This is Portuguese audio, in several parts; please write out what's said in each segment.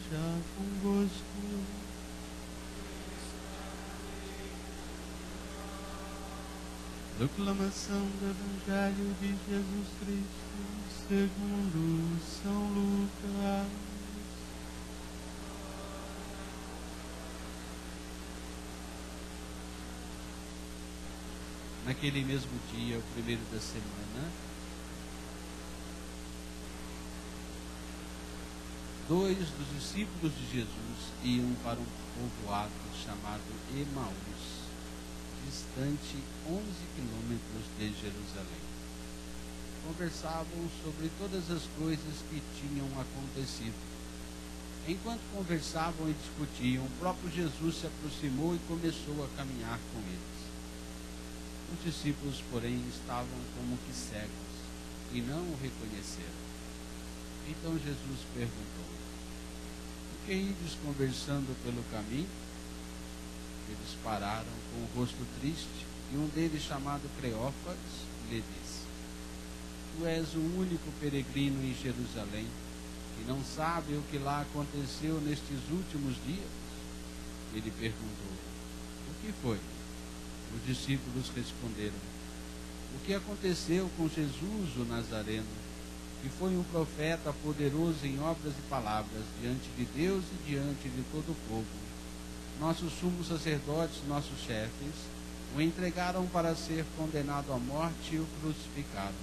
esteja convosco. Proclamação do Evangelho de Jesus Cristo segundo São Lucas. Naquele mesmo dia, o primeiro da semana, dois dos discípulos de Jesus iam para um povoado chamado Emaús, distante 11 quilômetros de Jerusalém. Conversavam sobre todas as coisas que tinham acontecido. Enquanto conversavam e discutiam, o próprio Jesus se aproximou e começou a caminhar com eles. Os discípulos, porém, estavam como que cegos e não o reconheceram. Então Jesus perguntou: "Por que ides conversando pelo caminho?" Eles pararam com o rosto triste, e um deles, chamado Cleófas, lhe disse: "Tu és o único peregrino em Jerusalém e não sabe o que lá aconteceu nestes últimos dias?" Ele perguntou: "O que foi?" Os discípulos responderam: "O que aconteceu com Jesus o Nazareno, que foi um profeta poderoso em obras e palavras diante de Deus e diante de todo o povo. Nossos sumos sacerdotes, nossos chefes, o entregaram para ser condenado à morte e o crucificaram.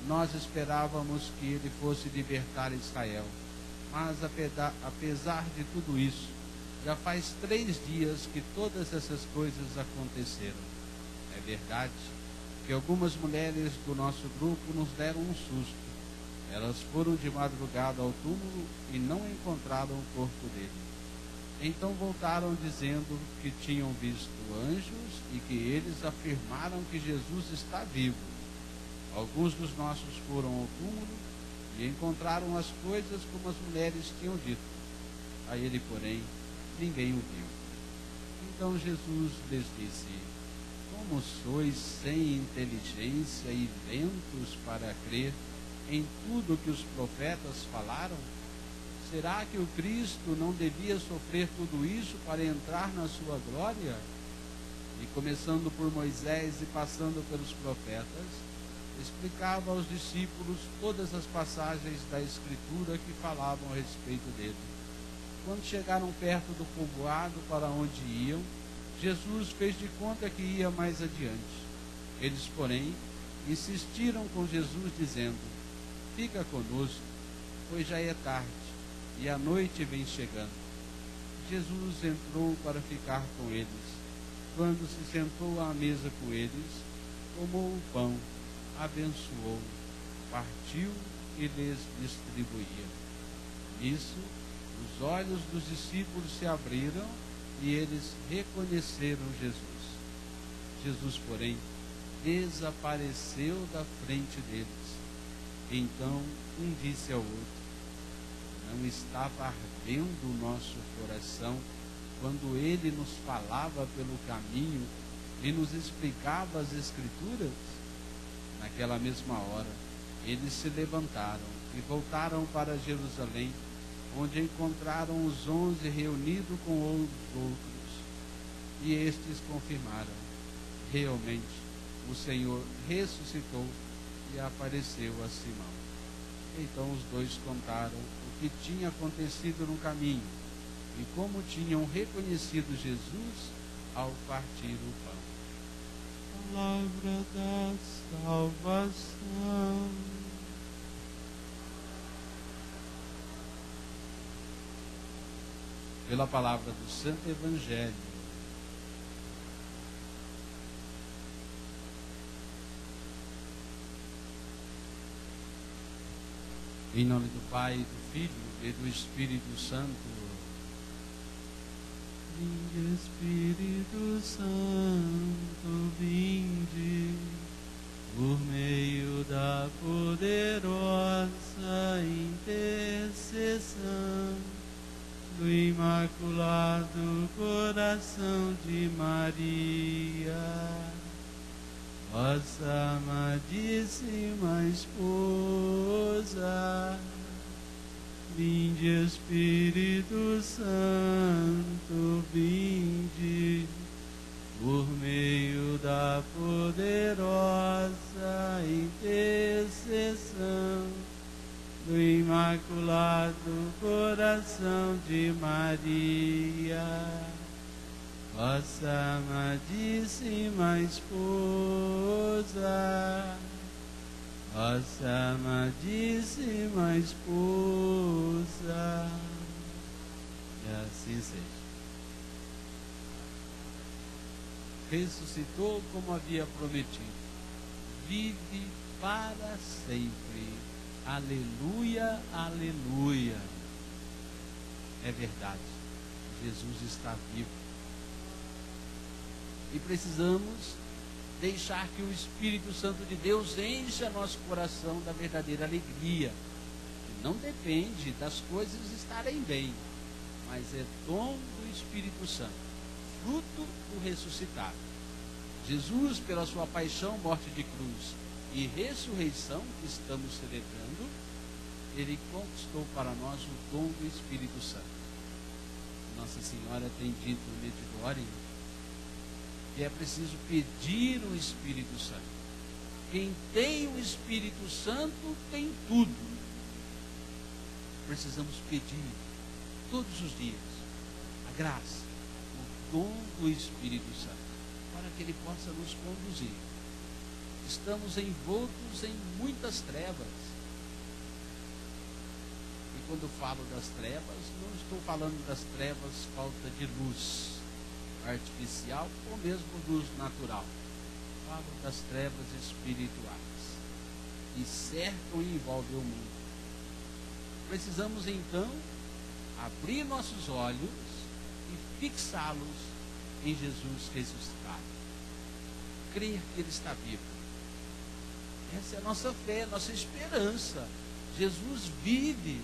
Nós esperávamos que ele fosse libertar Israel, mas apesar de tudo isso, já faz 3 dias que todas essas coisas aconteceram. É verdade que algumas mulheres do nosso grupo nos deram um susto. Elas foram de madrugada ao túmulo e não encontraram o corpo dele. Então voltaram dizendo que tinham visto anjos e que eles afirmaram que Jesus está vivo. Alguns dos nossos foram ao túmulo e encontraram as coisas como as mulheres tinham dito. A ele, porém, ninguém o viu." Então Jesus lhes disse: "Como sois sem inteligência e lentos para crer em tudo que os profetas falaram? Será que o Cristo não devia sofrer tudo isso para entrar na sua glória?" E começando por Moisés e passando pelos profetas, explicava aos discípulos todas as passagens da Escritura que falavam a respeito dele. Quando chegaram perto do povoado para onde iam, Jesus fez de conta que ia mais adiante. Eles, porém, insistiram com Jesus, dizendo: "Fica conosco, pois já é tarde, e a noite vem chegando." Jesus entrou para ficar com eles. Quando se sentou à mesa com eles, tomou o pão, abençoou, partiu e lhes distribuía. Nisso, os olhos dos discípulos se abriram e eles reconheceram Jesus. Jesus, porém, desapareceu da frente deles. Então um disse ao outro: "Não estava ardendo o nosso coração quando ele nos falava pelo caminho e nos explicava as Escrituras?" Naquela mesma hora, eles se levantaram e voltaram para Jerusalém, onde encontraram os 11 reunidos com os outros. E estes confirmaram: realmente, o Senhor ressuscitou e apareceu a Simão. Então os dois contaram o que tinha acontecido no caminho e como tinham reconhecido Jesus ao partir o pão. Palavra da salvação. Pela palavra do Santo Evangelho. Em nome do Pai, do Filho e do Espírito Santo. Vinde, Espírito Santo, vinde, por meio da poderosa intercessão do Imaculado Coração de Maria, vossa amadíssima esposa, Vinde, Espírito Santo, vinde, por meio da poderosa intercessão do Imaculado Coração de Maria, vossa amadíssima esposa, vossa amadíssima esposa. E assim seja. Ressuscitou como havia prometido, vive para sempre. Aleluia, aleluia. É verdade, Jesus está vivo. E precisamos deixar que o Espírito Santo de Deus encha nosso coração da verdadeira alegria, que não depende das coisas estarem bem, mas é dom do Espírito Santo, fruto do ressuscitado. Jesus, pela sua paixão, morte de cruz e ressurreição que estamos celebrando, ele conquistou para nós o dom do Espírito Santo. Nossa Senhora tem dito no Medjugorje que é preciso pedir o Espírito Santo. Quem tem o Espírito Santo tem tudo. Precisamos pedir todos os dias a graça, o dom do Espírito Santo, para que ele possa nos conduzir. Estamos envoltos em muitas trevas. E quando falo das trevas, não estou falando das trevas falta de luz artificial ou mesmo luz natural. Falo das trevas espirituais que cercam e envolvem o mundo. Precisamos então abrir nossos olhos e fixá-los em Jesus ressuscitado. Crer que ele está vivo. Essa é a nossa fé, a nossa esperança. Jesus vive.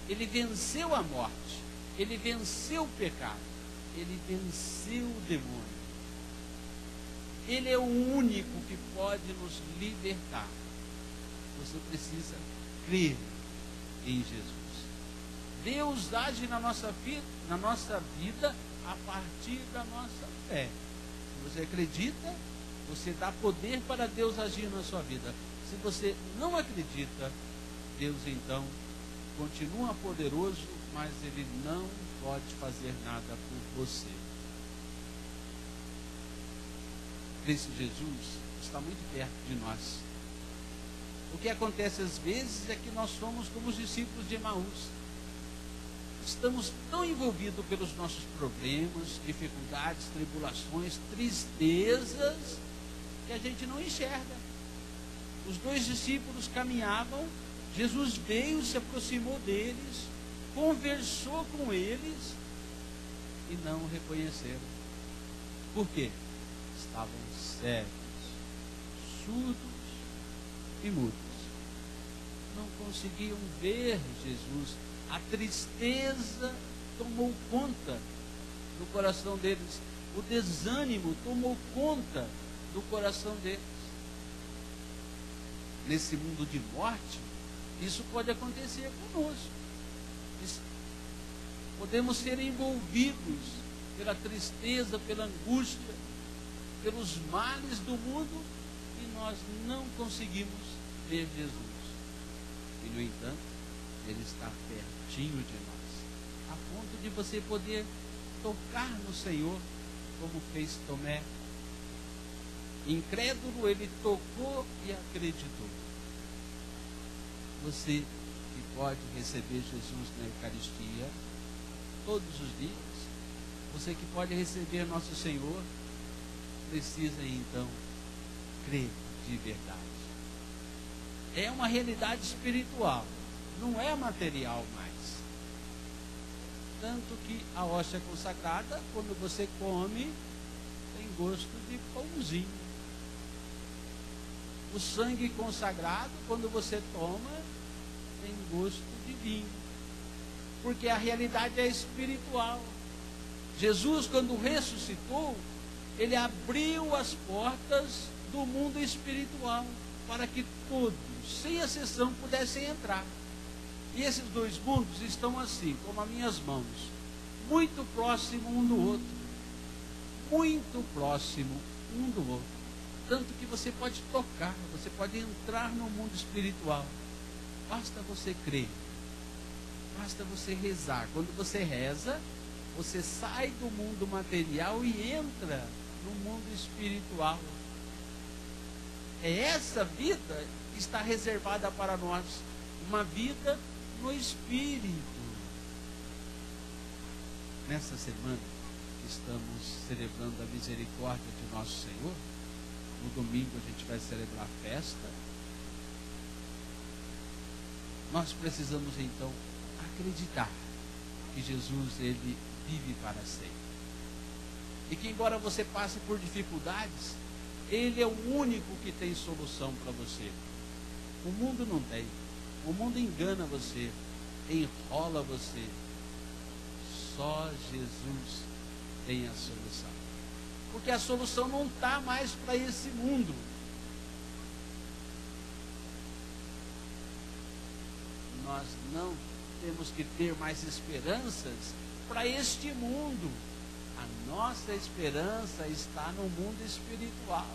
Ele venceu a morte. Ele venceu o pecado. Ele venceu o demônio. Ele é o único que pode nos libertar. Você precisa crer em Jesus. Deus age na nossa vida a partir da nossa fé. Se você acredita, você dá poder para Deus agir na sua vida. Se você não acredita, Deus então continua poderoso, mas ele não pode fazer nada por você. Cristo Jesus está muito perto de nós. O que acontece às vezes é que nós somos como os discípulos de Emaús. Estamos tão envolvidos pelos nossos problemas, dificuldades, tribulações, tristezas, que a gente não enxerga. Os dois discípulos caminhavam, Jesus veio, se aproximou deles, conversou com eles e não o reconheceram. Por quê? Estavam cegos, surdos e mudos. Não conseguiam ver Jesus. A tristeza tomou conta do coração deles. O desânimo tomou conta do coração deles. Nesse mundo de morte, isso pode acontecer conosco. Podemos ser envolvidos pela tristeza, pela angústia, pelos males do mundo e nós não conseguimos ver Jesus. E, no entanto, ele está pertinho de nós, a ponto de você poder tocar no Senhor, como fez Tomé. Incrédulo, ele tocou e acreditou. Você que pode receber Jesus na Eucaristia todos os dias, você que pode receber nosso Senhor, precisa então crer de verdade. É uma realidade espiritual, não é material mais. Tanto que a hóstia consagrada, quando você come, tem gosto de pãozinho. O sangue consagrado, quando você toma, tem gosto de vinho. Porque a realidade é espiritual. Jesus, quando ressuscitou, ele abriu as portas do mundo espiritual para que todos, sem exceção, pudessem entrar. E esses dois mundos estão assim, como as minhas mãos, muito próximo um do outro. Muito próximo um do outro. Tanto que você pode tocar, você pode entrar no mundo espiritual. Basta você crer. Basta você rezar. Quando você reza, você sai do mundo material e entra no mundo espiritual. Essa vida está reservada para nós. Uma vida no Espírito. Nessa semana que estamos celebrando a misericórdia de nosso Senhor, no domingo a gente vai celebrar a festa. Nós precisamos então acreditar que Jesus, ele vive para sempre. E que embora você passe por dificuldades, ele é o único que tem solução para você. O mundo não tem. O mundo engana você, enrola você. Só Jesus tem a solução. Porque a solução não está mais para esse mundo. Nós não temos que ter mais esperanças para este mundo. A nossa esperança está no mundo espiritual.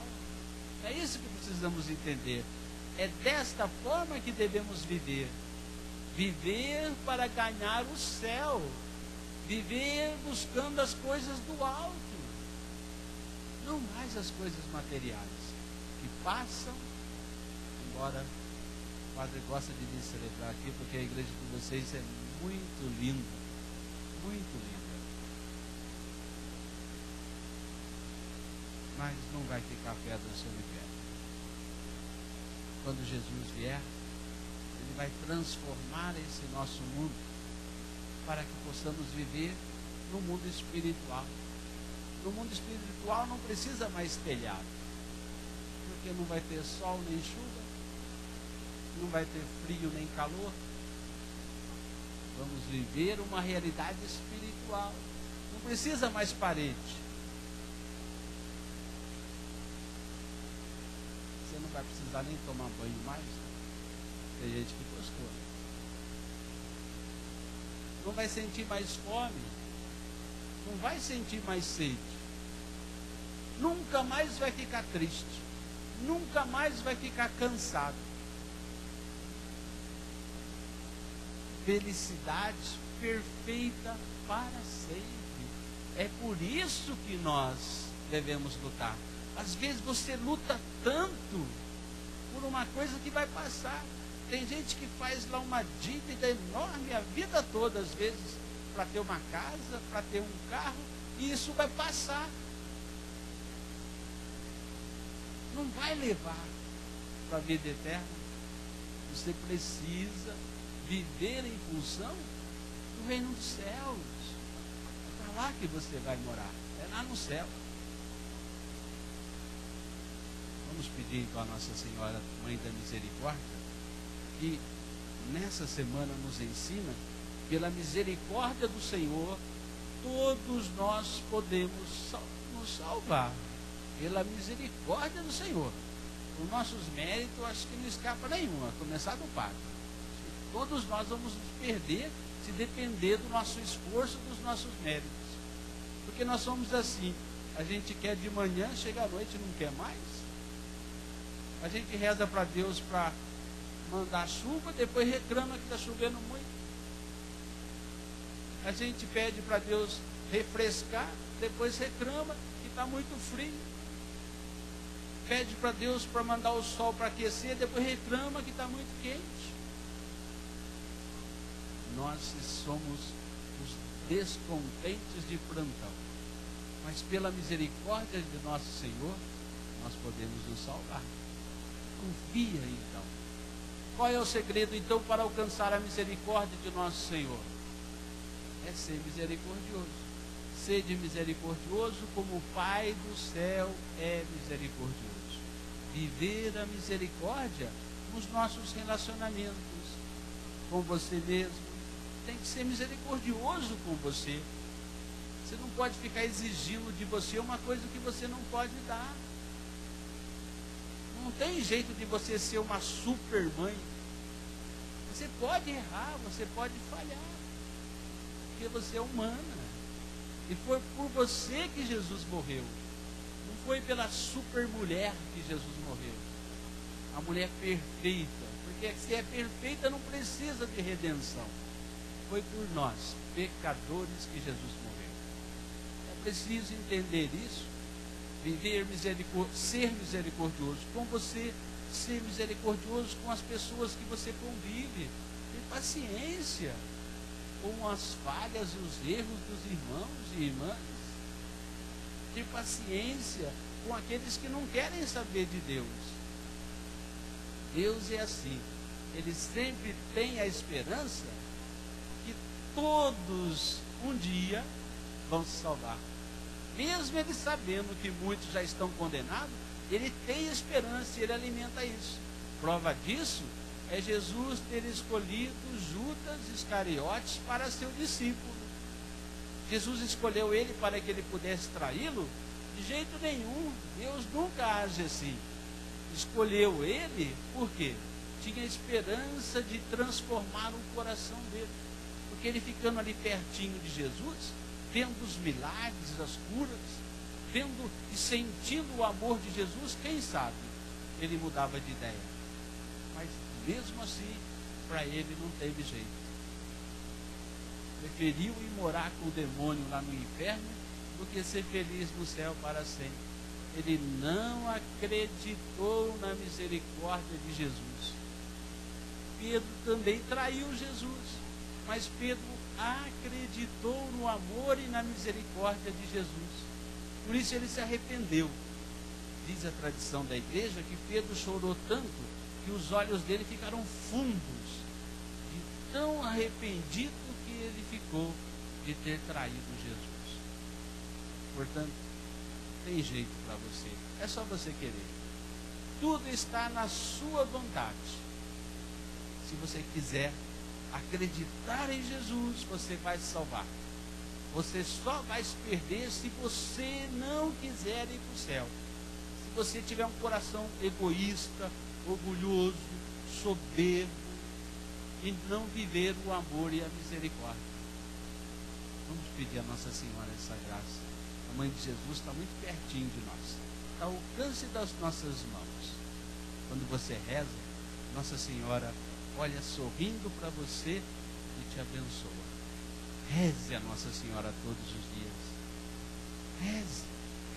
É isso que precisamos entender. É desta forma que devemos viver. Viver para ganhar o céu. Viver buscando as coisas do alto. Não mais as coisas materiais que passam. Embora o padre gosta de me celebrar aqui, porque a igreja de vocês é muito linda. Muito linda. Mas não vai ficar pedra sobre pedra. Quando Jesus vier, ele vai transformar esse nosso mundo para que possamos viver no mundo espiritual. No mundo espiritual não precisa mais telhado, porque não vai ter sol nem chuva, não vai ter frio nem calor. Vamos viver uma realidade espiritual. Não precisa mais parede. Você não vai precisar nem tomar banho mais. Tem gente que gostou. Não vai sentir mais fome. Não vai sentir mais sede. Nunca mais vai ficar triste. Nunca mais vai ficar cansado. Felicidade perfeita para sempre. É por isso que nós devemos lutar. Às vezes você luta tanto por uma coisa que vai passar. Tem gente que faz lá uma dívida enorme a vida toda, às vezes, para ter uma casa, para ter um carro, e isso vai passar. Não vai levar para a vida eterna. Você precisa viver em função do reino dos céus. É para lá que você vai morar. É lá no céu. Vamos pedir então a Nossa Senhora, Mãe da Misericórdia, que nessa semana nos ensina, pela misericórdia do Senhor, todos nós podemos nos salvar. Pela misericórdia do Senhor. Os nossos méritos, acho que não escapa nenhum, a começar do Padre. Todos nós vamos nos perder se depender do nosso esforço, dos nossos méritos. Porque nós somos assim. A gente quer de manhã, chega à noite e não quer mais. A gente reza para Deus para mandar chuva, depois reclama que está chovendo muito. A gente pede para Deus refrescar, depois reclama que está muito frio. Pede para Deus para mandar o sol para aquecer, depois reclama que está muito quente. Nós somos os descontentes de plantão. Mas pela misericórdia de nosso Senhor, nós podemos nos salvar. Confia então. Qual é o segredo então para alcançar a misericórdia de nosso Senhor? É ser misericordioso. Sede misericordioso como o Pai do céu é misericordioso. Viver a misericórdia nos nossos relacionamentos com você mesmo. Tem que ser misericordioso com você. Você não pode ficar exigindo de você uma coisa que você não pode dar. Não tem jeito de você ser uma super mãe. Você pode errar, você pode falhar, porque você é humana. E foi por você que Jesus morreu. Não foi pela supermulher que Jesus morreu. A mulher perfeita. Porque se é perfeita não precisa de redenção. Foi por nós, pecadores, que Jesus morreu. É preciso entender isso. Ser misericordioso com você, ser misericordioso com as pessoas que você convive. Ter paciência com as falhas e os erros dos irmãos e irmãs. Ter paciência com aqueles que não querem saber de Deus. Deus é assim. Ele sempre tem a esperança que todos um dia vão se salvar. Mesmo ele sabendo que muitos já estão condenados, ele tem esperança e ele alimenta isso. Prova disso é Jesus ter escolhido Judas Iscariotes para seu discípulo. Jesus escolheu ele para que ele pudesse traí-lo? De jeito nenhum. Deus nunca age assim. Escolheu ele por quê? Tinha esperança de transformar o coração dele. Porque ele ficando ali pertinho de Jesus, vendo os milagres, as curas, vendo e sentindo o amor de Jesus, quem sabe ele mudava de ideia. Mas mesmo assim, para ele não teve jeito. Preferiu ir morar com o demônio lá no inferno do que ser feliz no céu para sempre. Ele não acreditou na misericórdia de Jesus. Pedro também traiu Jesus, mas Pedro acreditou no amor e na misericórdia de Jesus. Por isso ele se arrependeu. Diz a tradição da igreja que Pedro chorou tanto que os olhos dele ficaram fundos, de tão arrependido que ele ficou de ter traído Jesus. Portanto, tem jeito para você. É só você querer. Tudo está na sua vontade. Se você quiser acreditar em Jesus, você vai se salvar. Você só vai se perder se você não quiser ir para o céu. Se você tiver um coração egoísta, orgulhoso, soberbo, e não viver o amor e a misericórdia. Vamos pedir a Nossa Senhora essa graça. A Mãe de Jesus está muito pertinho de nós. Está ao alcance das nossas mãos. Quando você reza, Nossa Senhora olha sorrindo para você e te abençoa. Reze a Nossa Senhora todos os dias.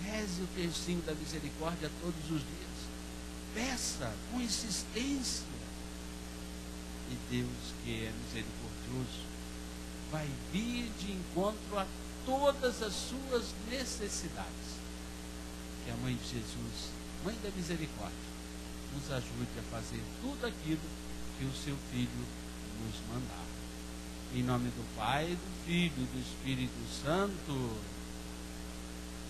Reze o tercinho da misericórdia todos os dias. Peça com insistência. E Deus, que é misericordioso, vai vir de encontro a todas as suas necessidades. Que a Mãe de Jesus, Mãe da Misericórdia, nos ajude a fazer tudo aquilo que o seu Filho nos mandar. Em nome do Pai, do Filho e do Espírito Santo.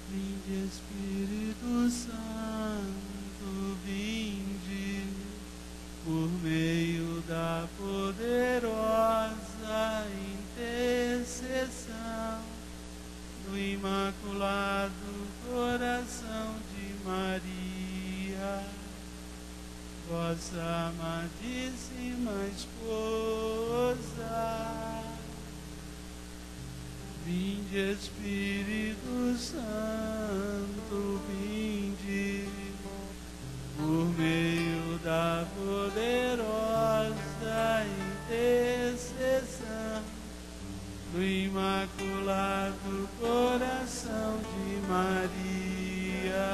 Vinde, Espírito Santo, vinde, por meio da poderosa intercessão do Imaculado Coração de Maria, vossa amadíssima esposa. Vinde, Espírito Santo, vinde, por meio da poderosa intercessão do Imaculado Coração de Maria,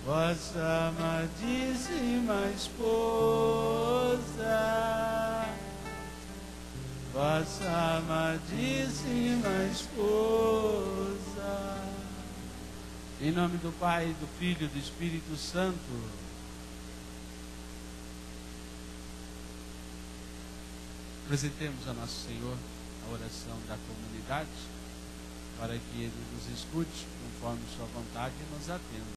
vossa amadíssima esposa, vossa amadíssima esposa. Em nome do Pai, do Filho e do Espírito Santo. Apresentemos a Nosso Senhor a oração da comunidade, para que Ele nos escute conforme Sua vontade e nos atenda.